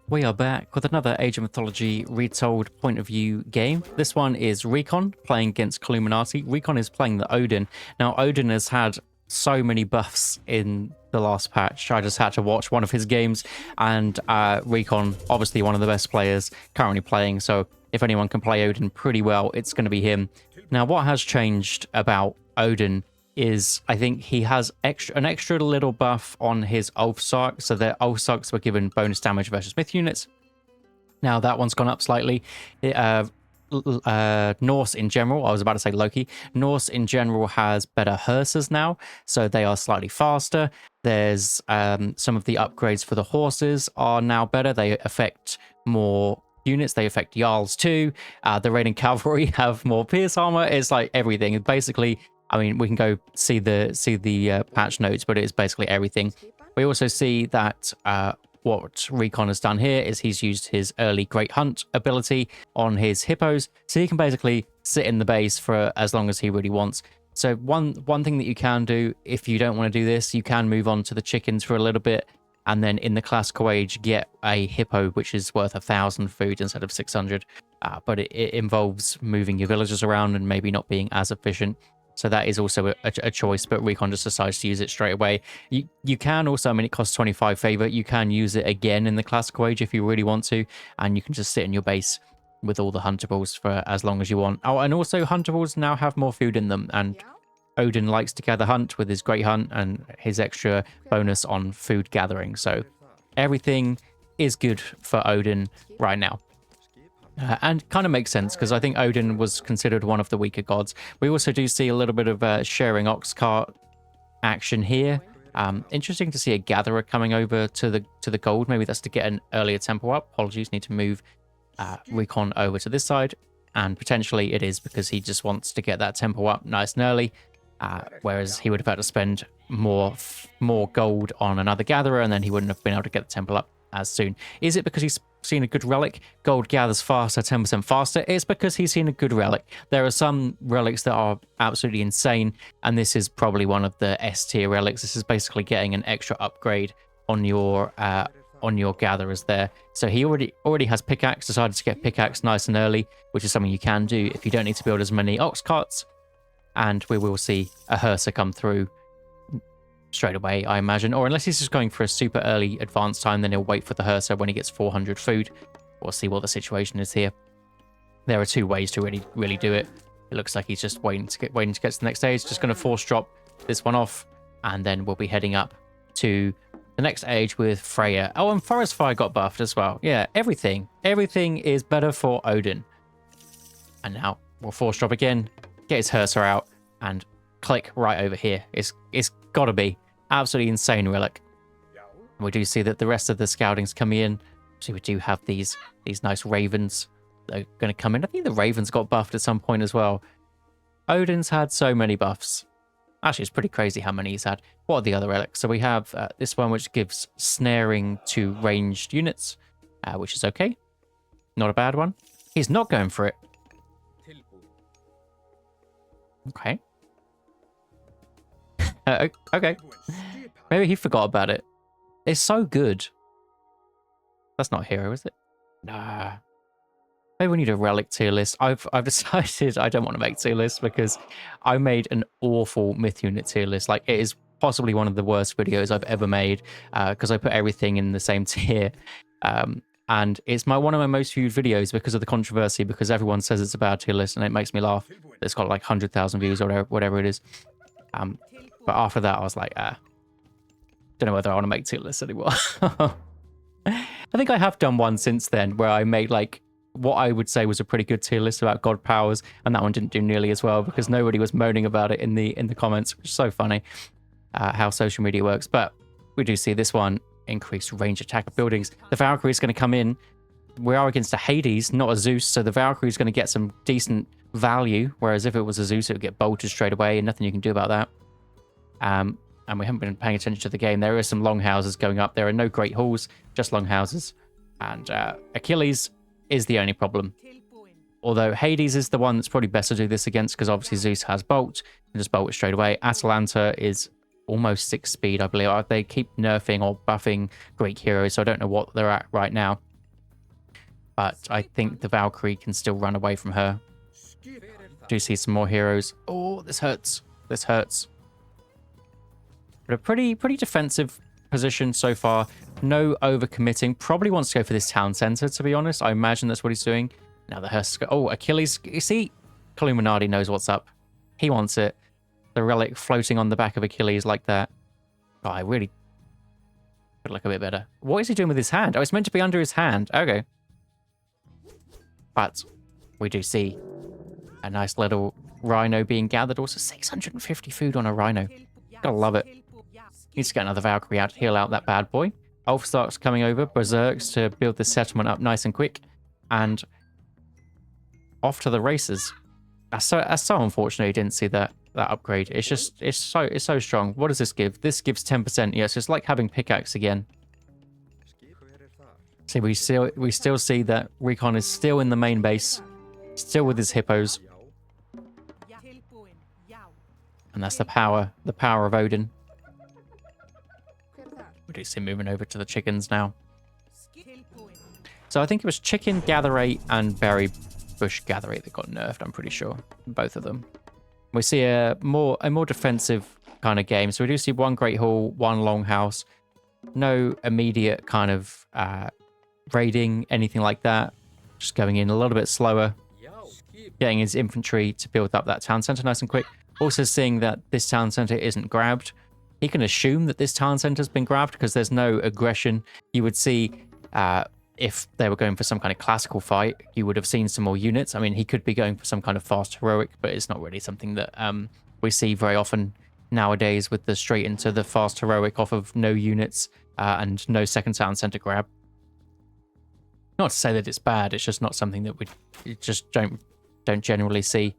We are back with another Age of Mythology Retold point of view game. This one is Recon playing against Illuminati. Recon is playing the Odin. Now, Odin has had so many buffs in the last patch. I just had to watch one of his games, and Recon, obviously one of the best players currently playing. So if anyone can play Odin pretty well, it's going to be him. Now, what has changed about Odin is I think he has an extra little buff on his Ulfsark. So the Ulfsarks were given bonus damage versus myth units. Now that one's gone up slightly. Norse in general, I was about to say Loki. Norse in general has better hearses now, so they are slightly faster. There's some of the upgrades for the horses are now better. They affect more units. They affect Jarls too. The raiding cavalry have more pierce armor. It's like everything. Basically, I mean, we can go see the patch notes, but it's basically everything. We also see that what Recon has done here is he's used his early Great Hunt ability on his hippos, so he can basically sit in the base for as long as he really wants. So one thing that you can do if you don't want to do this, you can move on to the chickens for a little bit, and then in the classical age get a hippo which is worth 1,000 food instead of 600. But it involves moving your villagers around and maybe not being as efficient. So that is also a choice, but Recon just decides to use it straight away. You can also, I mean, it costs 25 favor. You can use it again in the classical age if you really want to, and you can just sit in your base with all the huntables for as long as you want. Oh, and also huntables now have more food in them, and Odin likes to gather hunt with his Great Hunt and his extra bonus on food gathering. So everything is good for Odin right now. And kind of makes sense because I think Odin was considered one of the weaker gods. We also do see a little bit of sharing ox cart action here. Interesting to see a gatherer coming over to the gold. Maybe that's to get an earlier tempo up. Apologies, need to move Recon over to this side, and potentially it is because he just wants to get that tempo up nice and early. Whereas he would have had to spend more gold on another gatherer, and then he wouldn't have been able to get the temple up as soon. Is it because he's seen a good relic? Gold gathers faster, 10% faster. It's because he's seen a good relic. There are some relics that are absolutely insane, and this is probably one of the S tier relics. This is basically getting an extra upgrade on your gatherers there. So he already has pickaxe, decided to get pickaxe nice and early, which is something you can do if you don't need to build as many ox carts. And we will see a hearser come through straight away, I imagine. Or unless he's just going for a super early advance time, then he'll wait for the hearser when he gets 400 food. We'll see what the situation is here. There are two ways to really do it. It looks like he's just waiting to get to the next stage. Just going to force drop this one off, and then we'll be heading up to the next age with Freya. Oh, and Forest Fire got buffed as well. Yeah, everything is better for Odin. And now we'll force drop again, get his hearser out, and click right over here. It's got to be absolutely insane relic. And we do see that the rest of the scouting's coming in. So we do have these nice ravens that are going to come in. I think the ravens got buffed at some point as well. Odin's had so many buffs. Actually, it's pretty crazy how many he's had. What are the other relics? So we have this one, which gives snaring to ranged units, which is okay. Not a bad one. He's not going for it. Okay. Okay. Maybe he forgot about it. It's so good. That's not a hero, is it? Nah. Maybe we need a relic tier list. I've decided I don't want to make tier lists because I made an awful myth unit tier list. Like, it is possibly one of the worst videos I've ever made because I put everything in the same tier. And it's one of my most viewed videos because of the controversy, because everyone says it's a bad tier list and it makes me laugh. It's got like 100,000 views or whatever it is. But after that, I was like, don't know whether I want to make tier lists anymore. I think I have done one since then where I made like what I would say was a pretty good tier list about god powers, and that one didn't do nearly as well because nobody was moaning about it in the comments, which is so funny how social media works. But we do see this one increased range attack of buildings. The Valkyrie is going to come in. We are against a Hades, not a Zeus, so the Valkyrie is going to get some decent value, whereas if it was a Zeus, it would get bolted straight away, and nothing you can do about that. And we haven't been paying attention to the game. There are some longhouses going up. There are no great halls, just longhouses. And Achilles is the only problem. Although Hades is the one that's probably best to do this against, because obviously Zeus has bolt, and just bolt it straight away. Atalanta is almost 6 speed, I believe. They keep nerfing or buffing Greek heroes, so I don't know what they're at right now. but I think the Valkyrie can still run away from her. Do see some more heroes. Oh, this hurts. This hurts. But a pretty defensive position so far. No overcommitting. Probably wants to go for this town center, to be honest. I imagine that's what he's doing. Now the hearse... Oh, Achilles. You see, Illuminati knows what's up. He wants it. The relic floating on the back of Achilles like that. Oh, I really could look a bit better. What is he doing with his hand? Oh, it's meant to be under his hand. Okay. But we do see a nice little rhino being gathered. Also, 650 food on a rhino. Gotta love it. Needs to get another Valkyrie out to heal out that bad boy. Ulfstark's coming over. Berserks to build this settlement up nice and quick. And off to the races. That's so unfortunate you didn't see that upgrade. It's so strong. What does this give? This gives 10%. Yes, it's like having pickaxe again. See, we still see that Recon is still in the main base, still with his hippos. And that's the power of Odin. We do see moving over to the chickens now. So I think it was Chicken Gather 8 and Berry Bush Gather 8 that got nerfed, I'm pretty sure. Both of them. We see a more defensive kind of game. So we do see one Great Hall, one Longhouse. No immediate kind of raiding, anything like that. Just going in a little bit slower. Getting his infantry to build up that town center nice and quick. Also seeing that this town center isn't grabbed. He can assume that this town center's been grabbed because there's no aggression. You would see if they were going for some kind of classical fight, you would have seen some more units. I mean, he could be going for some kind of fast heroic, but it's not really something that we see very often nowadays with the straight into the fast heroic off of no units and no second town center grab. Not to say that it's bad, it's just not something that we just don't generally see.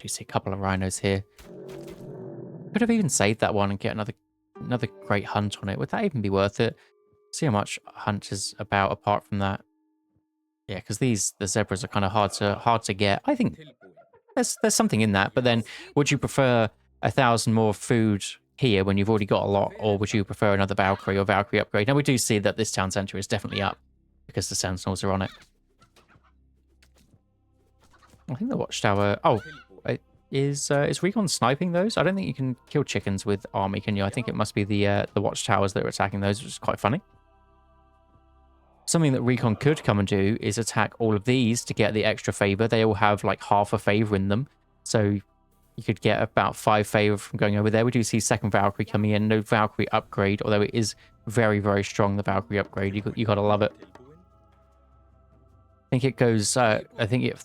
You see a couple of rhinos here. Could have even saved that one and get another great hunt on it. Would that even be worth it? See how much hunt is about apart from that. Yeah, because the zebras are kind of hard to get. I think there's something in that. But then, would you prefer 1,000 more food here when you've already got a lot, or would you prefer another Valkyrie or Valkyrie upgrade? Now we do see that this town center is definitely up because the Sentinels are on it. I think the watchtower. Oh, is Recon sniping those? I don't think you can kill chickens with army, can you? I think it must be the watchtowers that are attacking those, which is quite funny. Something that Recon could come and do is attack all of these to get the extra favor. They all have like half a favor in them, so you could get about 5 favor from going over there. We do see second Valkyrie coming in. No Valkyrie upgrade, although it is very, very strong, the Valkyrie upgrade. You gotta love it. I think it goes, I think it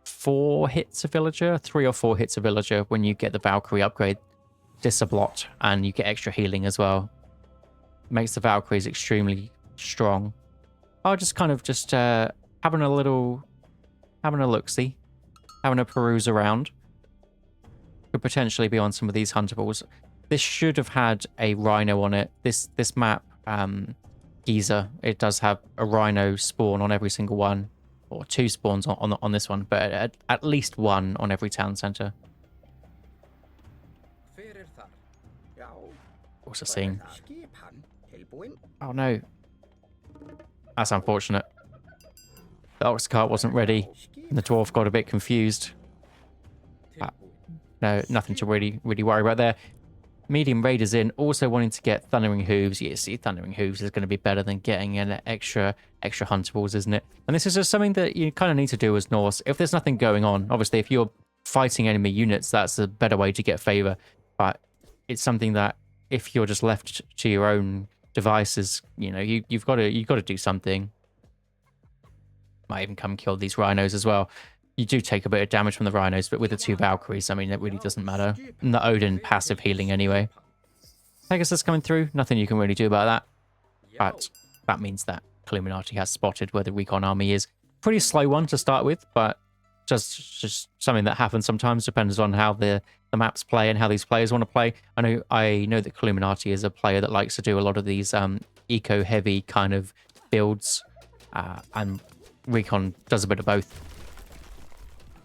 4 hits a villager, 3 or 4 hits a villager when you get the Valkyrie upgrade. Disablot, and you get extra healing as well. Makes the Valkyries extremely strong. I'll just kind of having a look-see, having a peruse around. Could potentially be on some of these huntables. This should have had a rhino on it. This map, Giza, it does have a rhino spawn on every single one, or 2 spawns on this one, but at least 1 on every town center. Also seeing. Oh no, that's unfortunate. The ox cart wasn't ready, and the dwarf got a bit confused. No, nothing to really worry about there. Medium raiders in, also wanting to get Thundering Hooves. Yeah, see, Thundering Hooves is going to be better than getting an extra huntables, isn't it? And this is just something that you kind of need to do as Norse. If there's nothing going on, obviously, if you're fighting enemy units, that's a better way to get favor. But it's something that if you're just left to your own devices, you know, you've got to do something. Might even come kill these rhinos as well. You do take a bit of damage from the rhinos, but with the 2 Valkyries, I mean, it really doesn't matter. And the Odin passive healing anyway. Pegasus coming through, nothing you can really do about that. But that means that Illuminati has spotted where the Recon army is. Pretty slow one to start with, but just something that happens sometimes, depends on how the maps play and how these players want to play. I know that Illuminati is a player that likes to do a lot of these eco-heavy kind of builds, and Recon does a bit of both.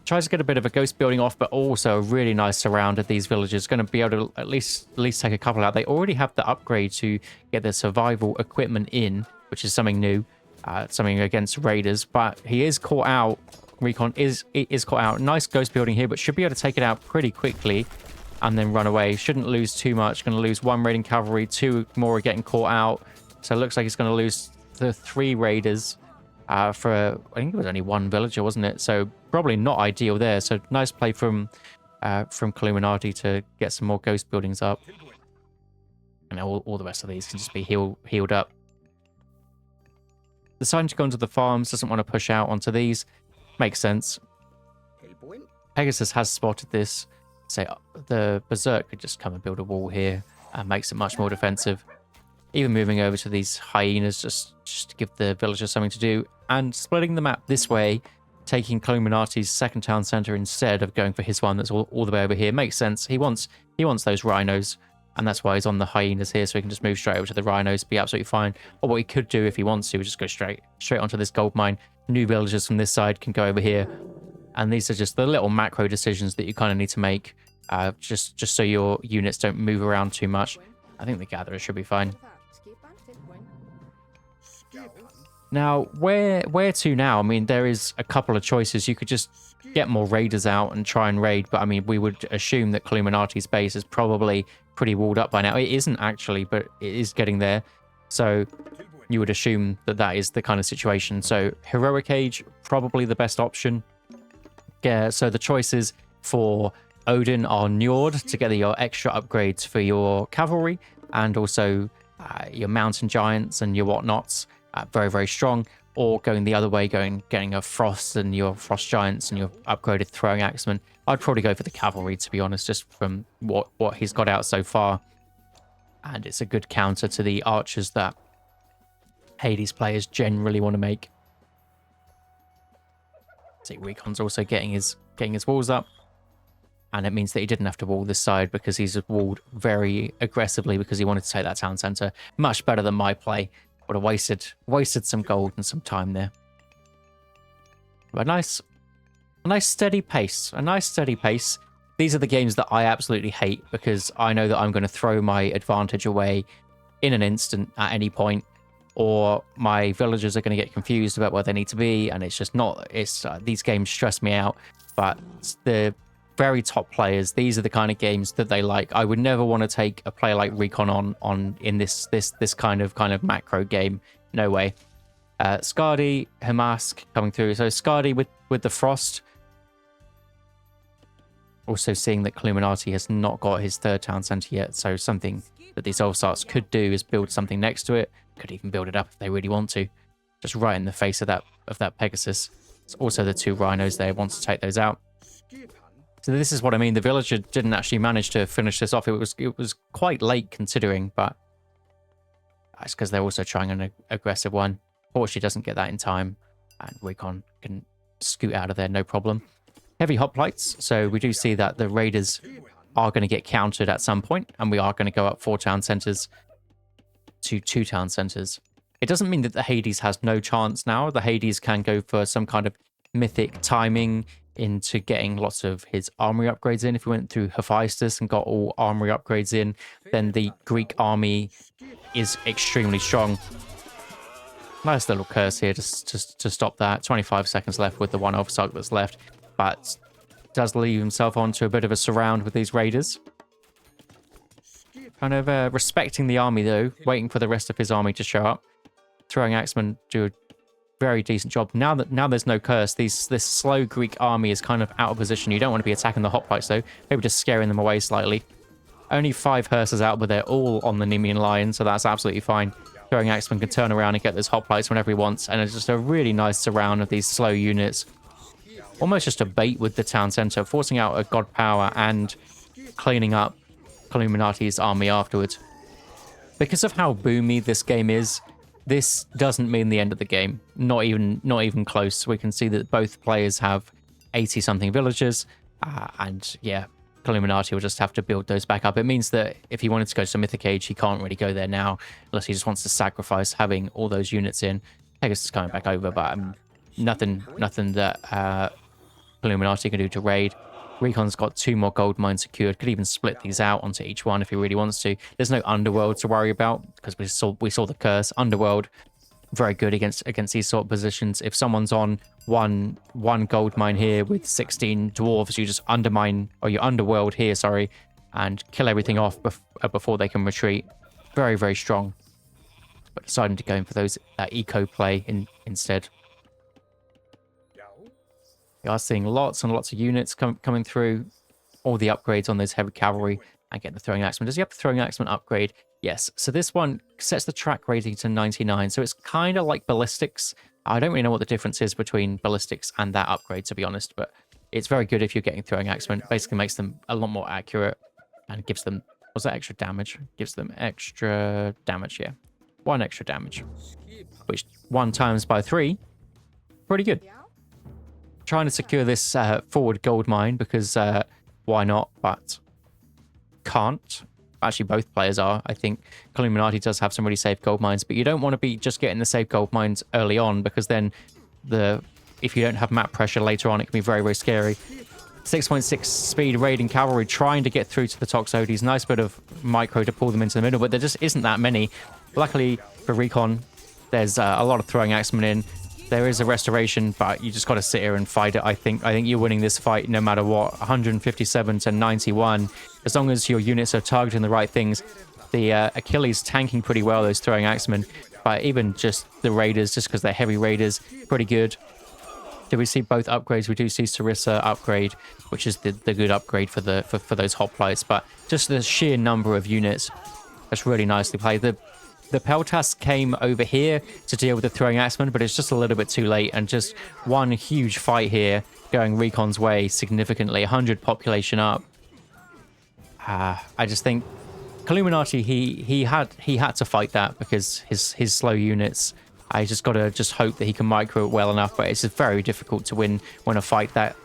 Tries to get a bit of a ghost building off, but also a really nice surround of these villagers. Going to be able to at least take a couple out. They already have the upgrade to get their survival equipment in. which is something new, something against raiders. But he is caught out. Recon is caught out. Nice ghost building here, but should be able to take it out pretty quickly and then run away. Shouldn't lose too much. Going to lose 1 raiding cavalry. 2 more are getting caught out. So it looks like he's going to lose the 3 raiders for, I think it was only 1 villager, wasn't it? So probably not ideal there. So nice play from Illuminati to get some more ghost buildings up. And all the rest of these can just be healed up. Deciding to go into the farms, doesn't want to push out onto these. Makes sense. Pegasus has spotted this. Say the Berserk could just come and build a wall here and makes it much more defensive. Even moving over to these hyenas just to give the villagers something to do. And splitting the map this way, taking Illuminati's second town center instead of going for his one that's all the way over here. Makes sense. He wants those rhinos. And that's why he's on the hyenas here, so he can just move straight over to the rhinos, be absolutely fine. Or what he could do if he wants to, is just go straight onto this gold mine. New villagers from this side can go over here. And these are just the little macro decisions that you kind of need to make, just so your units don't move around too much. I think the gatherer should be fine. Now, where to now? I mean, there is a couple of choices. You could just get more raiders out and try and raid, but I mean, we would assume that Illuminati's base is probably pretty walled up by now. It isn't actually, but it is getting there. So you would assume that that is the kind of situation. So Heroic Age, probably the best option. Yeah, so the choices for Odin are Njord to get your extra upgrades for your cavalry, and also your mountain giants and your whatnots. Very, very strong. Or going the other way, getting a Frost and your Frost Giants and your upgraded Throwing Axemen. I'd probably go for the Cavalry, to be honest, just from what he's got out so far. And it's a good counter to the Archers that Hades players generally want to make. See, Recon's also getting his walls up. And it means that he didn't have to wall this side because he's walled very aggressively because he wanted to take that town centre. Much better than my play. Would have wasted some gold and some time there. But a nice steady pace. A nice steady pace. These are the games that I absolutely hate because I know that I'm going to throw my advantage away in an instant at any point, or my villagers are going to get confused about where they need to be, and it's just not. These games stress me out. But the very top players, these are the kind of games that they like. I would never want to take a player like Recon on in this kind of macro game. No way. Skadi, Hamask coming through. So Skadi with the Frost. Also seeing that Illuminati has not got his 3rd town center yet. So something that these Olsarts could do is build something next to it. Could even build it up if they really want to. Just right in the face of that Pegasus. It's also the 2 rhinos there. Wants to take those out. So this is what I mean. The villager didn't actually manage to finish this off. It was quite late considering, but that's because they're also trying an aggressive one. Fortunately, doesn't get that in time, and Recon can scoot out of there no problem. Heavy hoplites, so we do see that the raiders are going to get countered at some point, and we are going to go up 4 town centers to 2 town centers. It doesn't mean that the Hades has no chance now. The Hades can go for some kind of mythic timing into getting lots of his armory upgrades in. If we went through Hephaestus and got all armory upgrades in, then the Greek army is extremely strong. Nice little curse here just to stop that. 25 seconds left with the 1 Oversark that's left, but does leave himself onto a bit of a surround with these raiders. Kind of respecting the army though, waiting for the rest of his army to show up. Throwing Axemen do a very decent job. Now there's no curse, this slow Greek army is kind of out of position. You don't want to be attacking the hoplites though. Maybe just scaring them away slightly. Only 5 hearses out, but they're all on the Nemean line, so that's absolutely fine. Throwing Axeman can turn around and get those hoplites whenever he wants, and it's just a really nice surround of these slow units. Almost just a bait with the town center, forcing out a god power and cleaning up Illuminati's army afterwards. Because of how boomy this game is, this doesn't mean the end of the game. Not even close. We can see that both players have 80-something villagers, and yeah, Illuminati will just have to build those back up. It means that if he wanted to go to Mythic Age, he can't really go there now, unless he just wants to sacrifice having all those units in. Pegasus is coming back over, but nothing that Illuminati can do to raid. Recon's got 2 more gold mines secured. Could even split these out onto each one if he really wants to. There's no Underworld to worry about because we saw the curse. Underworld very good against these sort of positions. If someone's on one gold mine here with 16 dwarves, you just undermine, or you underworld here, sorry, and kill everything off before they can retreat. Very, very strong. But deciding to go in for those eco play instead. We are seeing lots and lots of units coming through. All the upgrades on those heavy cavalry and getting the throwing axeman. Does he have the throwing axeman upgrade? Yes. So this one sets the track rating to 99. So it's kind of like ballistics. I don't really know what the difference is between ballistics and that upgrade, to be honest, but it's very good if you're getting throwing axemen. It basically makes them a lot more accurate and gives them, was that extra damage? Gives them extra damage, yeah. 1 extra damage, which 1 times by 3, pretty good. Trying to secure this forward gold mine because why not, but can't. Actually, both players are. I think Illuminati does have some really safe gold mines, but you don't want to be just getting the safe gold mines early on, because then if you don't have map pressure later on, it can be very, very scary. 6.6 speed raiding cavalry trying to get through to the Toxotes. Nice bit of micro to pull them into the middle, but there just isn't that many. Luckily for Recon, there's a lot of throwing axemen in. There is a restoration, but you just got to sit here and fight it. I think you're winning this fight no matter what. 157 to 91. As long as your units are targeting the right things. The Achilles tanking pretty well, those throwing axemen. But even just the raiders, just because they're heavy raiders, pretty good. Do we see both upgrades? We do see Sarissa upgrade, which is the good upgrade for those hoplites. But just the sheer number of units, that's really nicely played. The Peltas came over here to deal with the throwing axemen, but it's just a little bit too late. And just one huge fight here going Recon's way significantly. 100 population up. I just think Illuminati, he had to fight that because his slow units. I just got to hope that he can micro it well enough, but it's just very difficult to win a fight that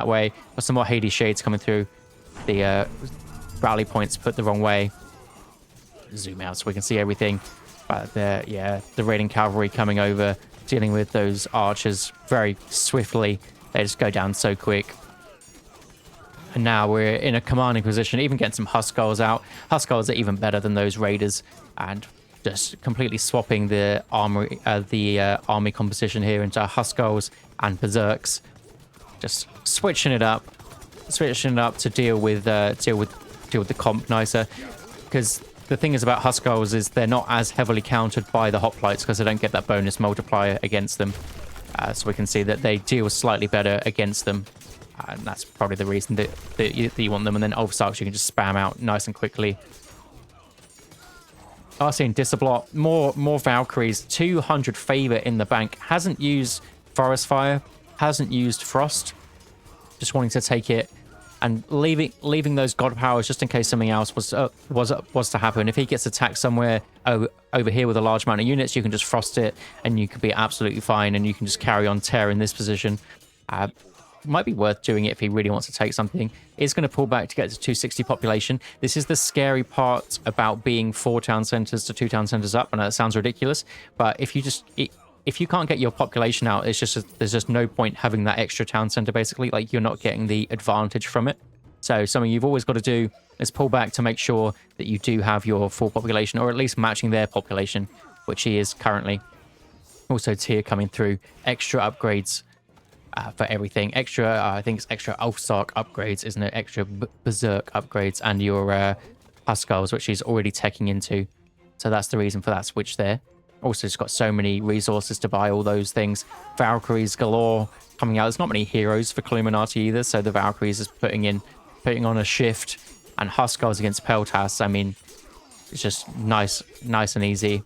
way. But some more Hades shades coming through. The rally points put the wrong way. Zoom out so we can see everything. But the raiding cavalry coming over, dealing with those archers very swiftly. They just go down so quick. And now we're in a commanding position, even getting some Huskars out. Huskars are even better than those raiders, and just completely swapping the army composition here into Huskars and Berserks. Just switching it up to deal with the comp nicer. Because the thing is about Huskars is they're not as heavily countered by the hoplites because they don't get that bonus multiplier against them. So we can see that they deal slightly better against them. And that's probably the reason that you want them. And then Ulfsarks you can just spam out nice and quickly. Arcane Disablot, more Valkyries, 200 favor in the bank. Hasn't used Forest Fire, hasn't used Frost. Just wanting to take it and leaving those God Powers just in case something else was to happen. If he gets attacked somewhere over here with a large amount of units, you can just Frost it and you can be absolutely fine, and you can just carry on tear in this position. Might be worth doing it if he really wants to take something. It's going to pull back to get to 260 population. This is the scary part about being 4 town centers to 2 town centers up. I know that sounds ridiculous, but if you can't get your population out, there's just no point having that extra town center. Basically, like, you're not getting the advantage from it. So something you've always got to do is pull back to make sure that you do have your full population, or at least matching their population, which he is currently. Also, Tyr coming through, extra upgrades. For everything extra, I think it's extra Ulfsark upgrades, isn't it? Extra Berserk upgrades, and your Huskars, which he's already teching into. So that's the reason for that switch there. Also, it's got so many resources to buy all those things. Valkyries galore coming out. There's not many heroes for Illuminati either, so the Valkyries is putting on a shift. And Huskars against Peltas, I mean, it's just nice and easy.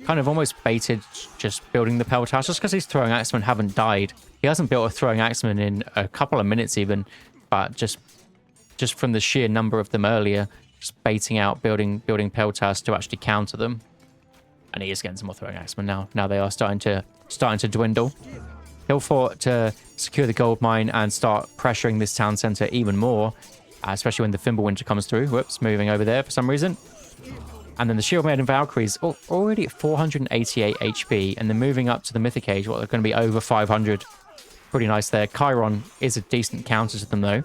Kind of almost baited just building the Peltas, just because these throwing axemen haven't died. He hasn't built a throwing axeman in a couple of minutes even, but just from the sheer number of them earlier, just baiting out building Peltas to actually counter them. And he is getting some more throwing axemen now. Now they are starting to dwindle. He'll fought to secure the gold mine and start pressuring this town center even more, especially when the Fimbulwinter comes through. Whoops, moving over there for some reason. And then the Shield Maiden Valkyries already at 488 HP, and then moving up to the Mythic Age, they're going to be over 500. Pretty nice there. Chiron is a decent counter to them, though.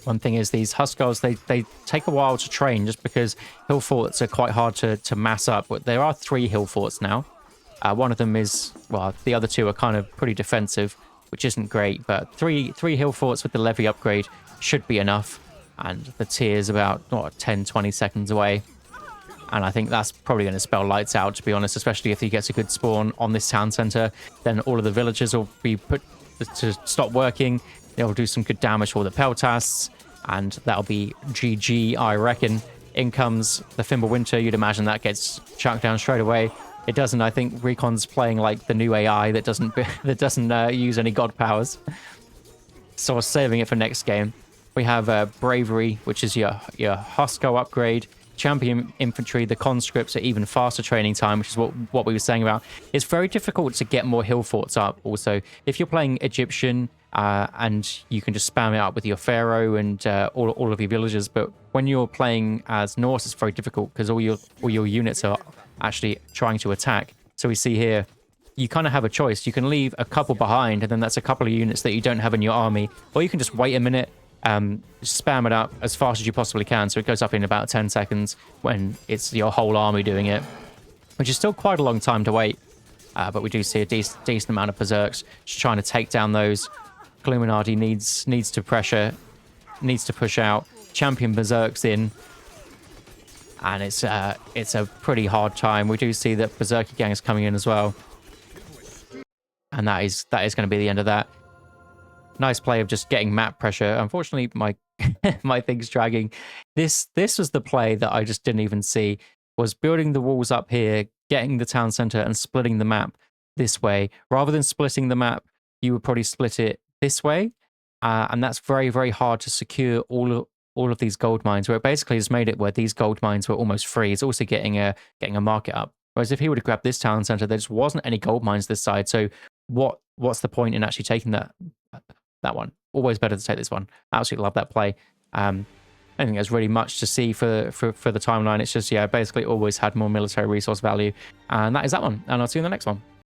One thing is these Huskars, they take a while to train just because hill forts are quite hard to mass up. But there are 3 hill forts now. One of them is, well, the other two are kind of pretty defensive, which isn't great, but three hill forts with the levy upgrade should be enough. And the tier is about, what, 10, 20 seconds away. And I think that's probably going to spell lights out, to be honest, especially if he gets a good spawn on this town center. Then all of the villagers will be put to stop working. They'll do some good damage for the Peltasts, and that'll be GG, I reckon. In comes the Fimbulwinter. You'd imagine that gets chucked down straight away. It doesn't. I think Recon's playing like the new AI that doesn't use any god powers. So we're saving it for next game. We have Bravery, which is your Hosco upgrade. Champion Infantry, the conscripts are even faster training time, which is what we were saying about. It's very difficult to get more hill forts up. Also, if you're playing Egyptian and you can just spam it up with your Pharaoh and all of your villagers, but when you're playing as Norse, it's very difficult because all your units are actually trying to attack. So we see here, you kind of have a choice. You can leave a couple behind, and then that's a couple of units that you don't have in your army, or you can just wait a minute. Spam it up as fast as you possibly can, so it goes up in about 10 seconds when it's your whole army doing it, which is still quite a long time to wait. But we do see a decent amount of berserks just trying to take down those. Illuminati needs to push out. Champion berserks in, and it's a pretty hard time. We do see that Berserker Gang is coming in as well, and that is going to be the end of that. Nice play of just getting map pressure. Unfortunately, my my thing's dragging. This was the play that I just didn't even see. Was building the walls up here, getting the town center, and splitting the map this way. Rather than splitting the map, you would probably split it this way, and that's very, very hard to secure all of these gold mines. Where it basically has made it where these gold mines were almost free. It's also getting a market up. Whereas if he would have grabbed this town center, there just wasn't any gold mines this side. So what's the point in actually taking that one? Always better to take this one. Absolutely love that play. I don't think there's really much to see for the timeline. It's just, yeah, basically always had more military resource value. And that is that one. And I'll see you in the next one.